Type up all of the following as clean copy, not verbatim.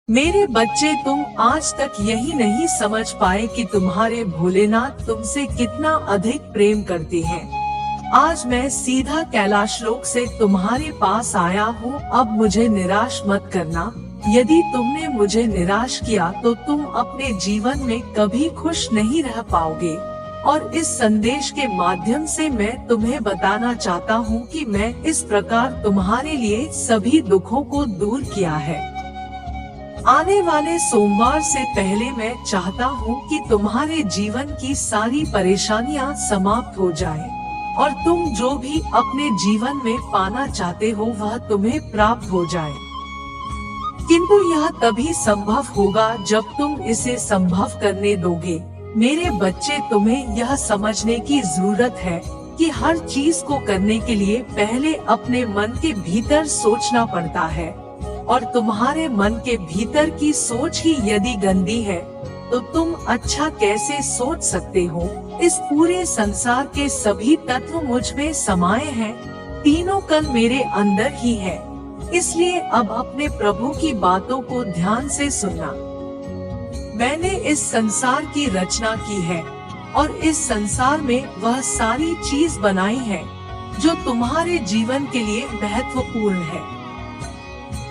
मेरे बच्चे, तुम आज तक यही नहीं समझ पाए कि तुम्हारे भोलेनाथ तुमसे कितना अधिक प्रेम करते हैं। आज मैं सीधा कैलाश लोक से तुम्हारे पास आया हूँ। अब मुझे निराश मत करना। यदि तुमने मुझे निराश किया तो तुम अपने जीवन में कभी खुश नहीं रह पाओगे। और इस संदेश के माध्यम से मैं तुम्हें बताना चाहता हूँ कि मैं इस प्रकार तुम्हारे लिए सभी दुखों को दूर किया है। आने वाले सोमवार से पहले मैं चाहता हूँ कि तुम्हारे जीवन की सारी परेशानियाँ समाप्त हो जाए और तुम जो भी अपने जीवन में पाना चाहते हो वह तुम्हें प्राप्त हो जाए। किंतु यह तभी संभव होगा जब तुम इसे संभव करने दोगे। मेरे बच्चे, तुम्हें यह समझने की जरूरत है कि हर चीज को करने के लिए पहले अपने मन के भीतर सोचना पड़ता है, और तुम्हारे मन के भीतर की सोच ही यदि गंदी है तो तुम अच्छा कैसे सोच सकते हो। इस पूरे संसार के सभी तत्व मुझ में समाये हैं, तीनों कण मेरे अंदर ही है। इसलिए अब अपने प्रभु की बातों को ध्यान से सुनना। मैंने इस संसार की रचना की है और इस संसार में वह सारी चीज बनाई है जो तुम्हारे जीवन के लिए महत्वपूर्ण है।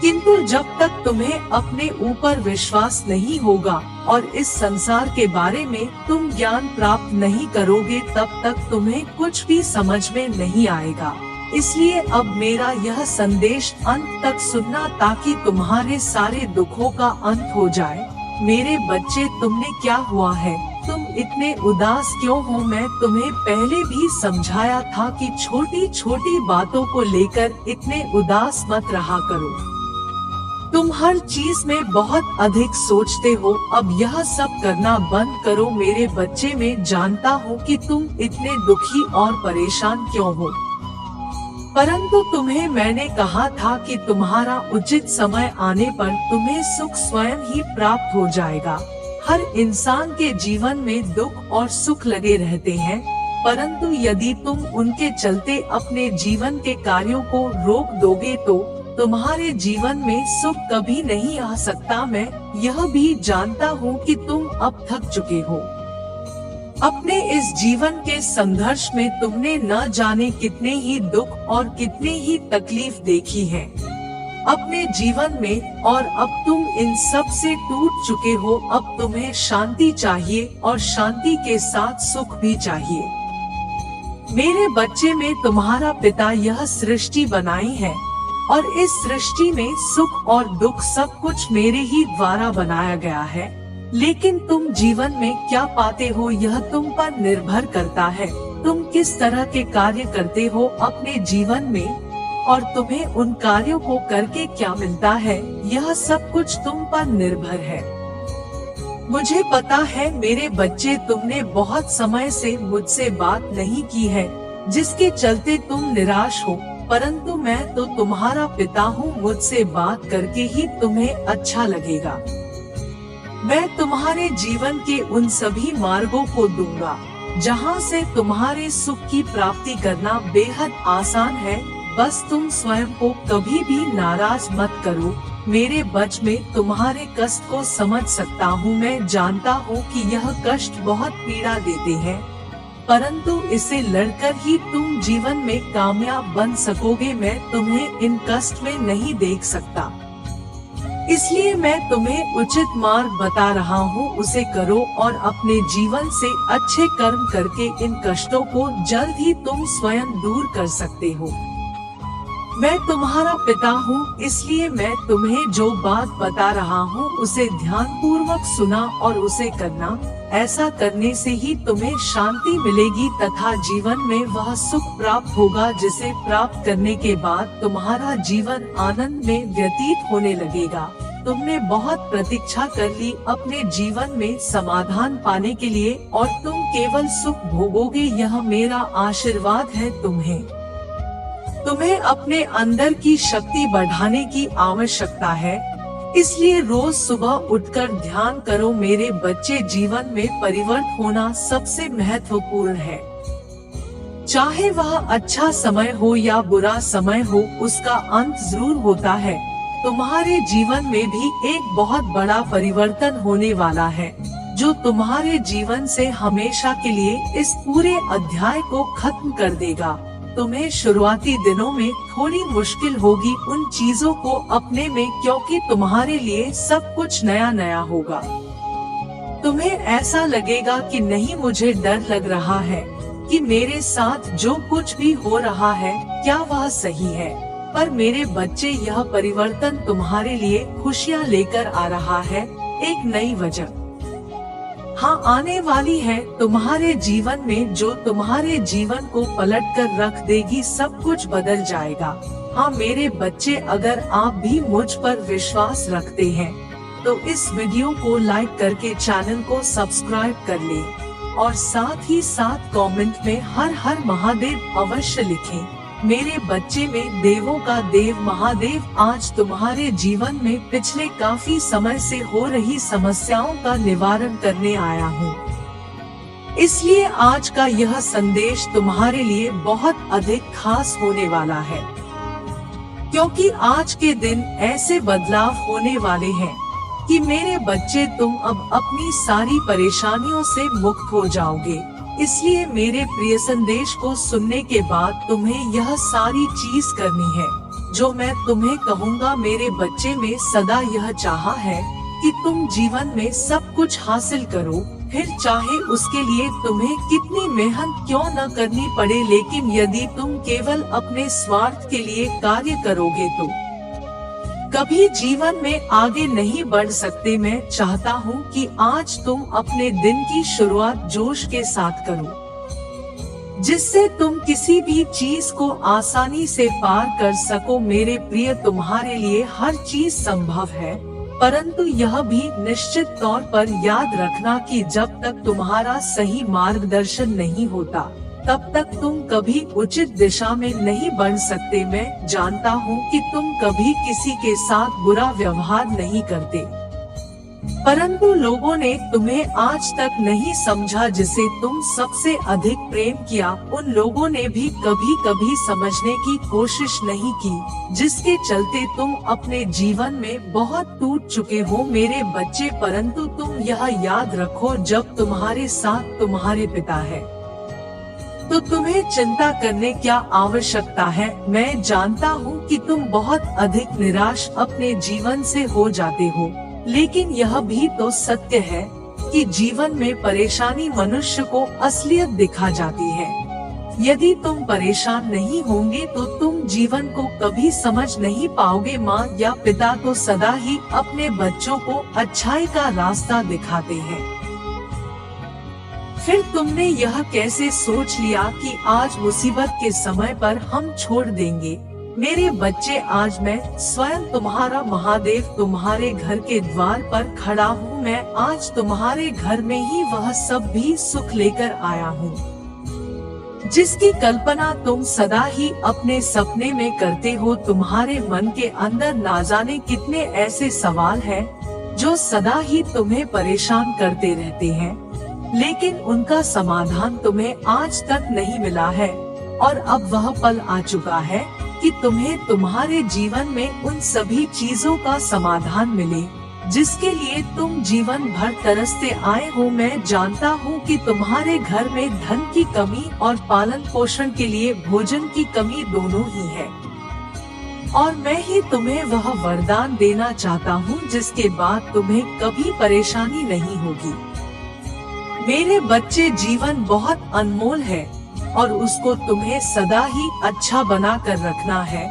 किंतु जब तक तुम्हें अपने ऊपर विश्वास नहीं होगा और इस संसार के बारे में तुम ज्ञान प्राप्त नहीं करोगे, तब तक तुम्हें कुछ भी समझ में नहीं आएगा। इसलिए अब मेरा यह संदेश अंत तक सुनना ताकि तुम्हारे सारे दुखों का अंत हो जाए। मेरे बच्चे, तुमने क्या हुआ है? तुम इतने उदास क्यों हो? मैं तुम्हें पहले भी समझाया था कि छोटी छोटी बातों को लेकर इतने उदास मत रहा करो। तुम हर चीज में बहुत अधिक सोचते हो। अब यह सब करना बंद करो मेरे बच्चे। मैं जानता हूँ कि तुम इतने दुखी और परेशान क्यों हो, परंतु तुम्हें मैंने कहा था कि तुम्हारा उचित समय आने पर तुम्हें सुख स्वयं ही प्राप्त हो जाएगा। हर इंसान के जीवन में दुख और सुख लगे रहते हैं, परंतु यदि तुम उनके चलते अपने जीवन के कार्यों को रोक दोगे तो तुम्हारे जीवन में सुख कभी नहीं आ सकता। मैं यह भी जानता हूँ कि तुम अब थक चुके हो। अपने इस जीवन के संघर्ष में तुमने न जाने कितने ही दुख और कितने ही तकलीफ देखी है अपने जीवन में, और अब तुम इन सब से टूट चुके हो। अब तुम्हें शांति चाहिए और शांति के साथ सुख भी चाहिए। मेरे बच्चे, में तुम्हारा पिता यह सृष्टि बनाई है और इस सृष्टि में सुख और दुख सब कुछ मेरे ही द्वारा बनाया गया है। लेकिन तुम जीवन में क्या पाते हो यह तुम पर निर्भर करता है। तुम किस तरह के कार्य करते हो अपने जीवन में और तुम्हें उन कार्यों को करके क्या मिलता है, यह सब कुछ तुम पर निर्भर है। मुझे पता है मेरे बच्चे, तुमने बहुत समय से मुझसे बात नहीं की है जिसके चलते तुम निराश हो, परंतु मैं तो तुम्हारा पिता हूँ। मुझसे बात करके ही तुम्हें अच्छा लगेगा। मैं तुम्हारे जीवन के उन सभी मार्गों को दूंगा जहाँ से तुम्हारे सुख की प्राप्ति करना बेहद आसान है। बस तुम स्वयं को कभी भी नाराज मत करो। मेरे बच, में तुम्हारे कष्ट को समझ सकता हूँ। मैं जानता हूँ कि यह कष्ट बहुत पीड़ा देते हैं, परंतु इसे लड़कर ही तुम जीवन में कामयाब बन सकोगे। मैं तुम्हें इन कष्ट में नहीं देख सकता, इसलिए मैं तुम्हें उचित मार्ग बता रहा हूँ, उसे करो और अपने जीवन से अच्छे कर्म करके इन कष्टों को जल्द ही तुम स्वयं दूर कर सकते हो। मैं तुम्हारा पिता हूँ, इसलिए मैं तुम्हें जो बात बता रहा हूँ उसे ध्यानपूर्वक सुना और उसे करना। ऐसा करने से ही तुम्हें शांति मिलेगी तथा जीवन में वह सुख प्राप्त होगा जिसे प्राप्त करने के बाद तुम्हारा जीवन आनंद में व्यतीत होने लगेगा। तुमने बहुत प्रतीक्षा कर ली अपने जीवन में समाधान पाने के लिए और तुम केवल सुख भोगोगे। यह मेरा आशीर्वाद है तुम्हें। तुम्हें अपने अंदर की शक्ति बढ़ाने की आवश्यकता है, इसलिए रोज सुबह उठकर ध्यान करो मेरे बच्चे। जीवन में परिवर्तन होना सबसे महत्वपूर्ण है। चाहे वह अच्छा समय हो या बुरा समय हो, उसका अंत जरूर होता है। तुम्हारे जीवन में भी एक बहुत बड़ा परिवर्तन होने वाला है, जो तुम्हारे जीवन से हमेशा के लिए इस पूरे अध्याय को खत्म कर देगा। तुम्हें शुरुआती दिनों में थोड़ी मुश्किल होगी उन चीजों को अपने में, क्योंकि तुम्हारे लिए सब कुछ नया नया होगा। तुम्हें ऐसा लगेगा कि नहीं, मुझे डर लग रहा है कि मेरे साथ जो कुछ भी हो रहा है क्या वह सही है। पर मेरे बच्चे, यह परिवर्तन तुम्हारे लिए खुशियाँ लेकर आ रहा है, एक नई वजह हाँ आने वाली है तुम्हारे जीवन में, जो तुम्हारे जीवन को पलट कर रख देगी। सब कुछ बदल जाएगा। हाँ मेरे बच्चे, अगर आप भी मुझ पर विश्वास रखते हैं तो इस वीडियो को लाइक करके चैनल को सब्सक्राइब कर लें और साथ ही साथ कमेंट में हर हर महादेव अवश्य लिखें। मेरे बच्चे, में देवों का देव महादेव आज तुम्हारे जीवन में पिछले काफी समय से हो रही समस्याओं का निवारण करने आया हूँ। इसलिए आज का यह संदेश तुम्हारे लिए बहुत अधिक खास होने वाला है, क्योंकि आज के दिन ऐसे बदलाव होने वाले हैं कि मेरे बच्चे, तुम अब अपनी सारी परेशानियों से मुक्त हो जाओगे। इसलिए मेरे प्रिय संदेश को सुनने के बाद तुम्हें यह सारी चीज करनी है जो मैं तुम्हें कहूँगा। मेरे बच्चे, में सदा यह चाहा है कि तुम जीवन में सब कुछ हासिल करो, फिर चाहे उसके लिए तुम्हें कितनी मेहनत क्यों न करनी पड़े। लेकिन यदि तुम केवल अपने स्वार्थ के लिए कार्य करोगे तो कभी जीवन में आगे नहीं बढ़ सकते। मैं चाहता हूँ कि आज तुम अपने दिन की शुरुआत जोश के साथ करो, जिससे तुम किसी भी चीज को आसानी से पार कर सको। मेरे प्रिय, तुम्हारे लिए हर चीज संभव है, परंतु यह भी निश्चित तौर पर याद रखना कि जब तक तुम्हारा सही मार्गदर्शन नहीं होता तब तक तुम कभी उचित दिशा में नहीं बढ़ सकते। मैं जानता हूँ कि तुम कभी किसी के साथ बुरा व्यवहार नहीं करते, परंतु लोगों ने तुम्हें आज तक नहीं समझा जिसे तुम सबसे अधिक प्रेम किया। उन लोगों ने भी कभी कभी समझने की कोशिश नहीं की, जिसके चलते तुम अपने जीवन में बहुत टूट चुके हो मेरे बच्चे। परंतु तुम यह याद रखो, जब तुम्हारे साथ तुम्हारे पिता है तो तुम्हें चिंता करने क्या आवश्यकता है। मैं जानता हूँ कि तुम बहुत अधिक निराश अपने जीवन से हो जाते हो, लेकिन यह भी तो सत्य है कि जीवन में परेशानी मनुष्य को असलियत दिखा जाती है। यदि तुम परेशान नहीं होंगे तो तुम जीवन को कभी समझ नहीं पाओगे। माँ या पिता तो सदा ही अपने बच्चों को अच्छाई का रास्ता दिखाते हैं। फिर तुमने यह कैसे सोच लिया कि आज मुसीबत के समय पर हम छोड़ देंगे। मेरे बच्चे, आज मैं स्वयं तुम्हारा महादेव तुम्हारे घर के द्वार पर खड़ा हूँ। मैं आज तुम्हारे घर में ही वह सब भी सुख लेकर आया हूँ जिसकी कल्पना तुम सदा ही अपने सपने में करते हो। तुम्हारे मन के अंदर ना जाने कितने ऐसे सवाल हैं जो सदा ही तुम्हें परेशान करते रहते हैं, लेकिन उनका समाधान तुम्हें आज तक नहीं मिला है। और अब वह पल आ चुका है कि तुम्हें तुम्हारे जीवन में उन सभी चीजों का समाधान मिले जिसके लिए तुम जीवन भर तरसते आए हो। मैं जानता हूँ कि तुम्हारे घर में धन की कमी और पालन पोषण के लिए भोजन की कमी दोनों ही है, और मैं ही तुम्हें वह वरदान देना चाहता हूँ जिसके बाद तुम्हें कभी परेशानी नहीं होगी। मेरे बच्चे, जीवन बहुत अनमोल है और उसको तुम्हें सदा ही अच्छा बना कर रखना है।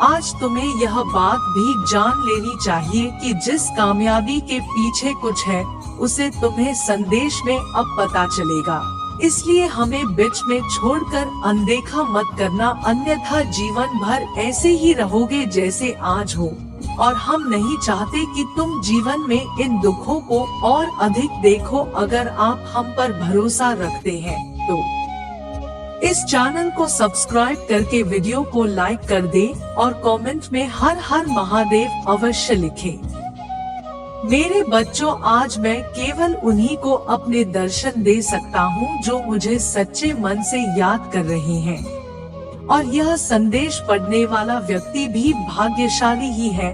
आज तुम्हें यह बात भी जान लेनी चाहिए कि जिस कामयाबी के पीछे कुछ है उसे तुम्हें संदेश में अब पता चलेगा। इसलिए हमें बीच में छोड़कर अनदेखा मत करना, अन्यथा जीवन भर ऐसे ही रहोगे जैसे आज हो। और हम नहीं चाहते कि तुम जीवन में इन दुखों को और अधिक देखो। अगर आप हम पर भरोसा रखते हैं तो इस चैनल को सब्सक्राइब करके वीडियो को लाइक कर दें और कमेंट में हर हर महादेव अवश्य लिखें। मेरे बच्चों, आज मैं केवल उन्हीं को अपने दर्शन दे सकता हूँ जो मुझे सच्चे मन से याद कर रहे हैं, और यह संदेश पढ़ने वाला व्यक्ति भी भाग्यशाली ही है,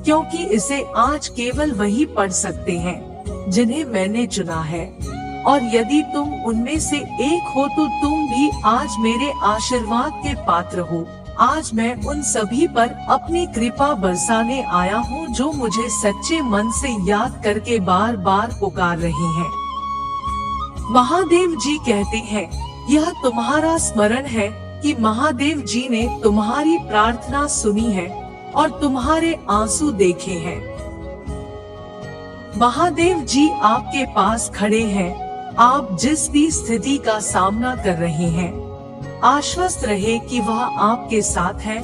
क्योंकि इसे आज केवल वही पढ़ सकते हैं जिन्हें मैंने चुना है। और यदि तुम उनमें से एक हो तो तुम भी आज मेरे आशीर्वाद के पात्र हो। आज मैं उन सभी पर अपनी कृपा बरसाने आया हूँ जो मुझे सच्चे मन से याद करके बार बार पुकार रहे हैं। महादेव जी कहते हैं, यह तुम्हारा स्मरण है कि महादेव जी ने तुम्हारी प्रार्थना सुनी है और तुम्हारे आंसू देखे हैं। महादेव जी आपके पास खड़े हैं। आप जिस भी स्थिति का सामना कर रहे हैं, आश्वस्त रहे कि वह आपके साथ है।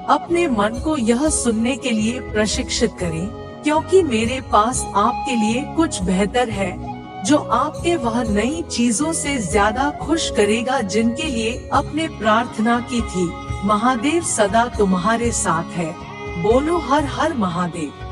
अपने मन को यह सुनने के लिए प्रशिक्षित करें, क्योंकि मेरे पास आपके लिए कुछ बेहतर है, जो आपके वह नई चीजों से ज्यादा खुश करेगा जिनके लिए अपने प्रार्थना की थी। महादेव सदा तुम्हारे साथ है। बोलो हर हर महादेव।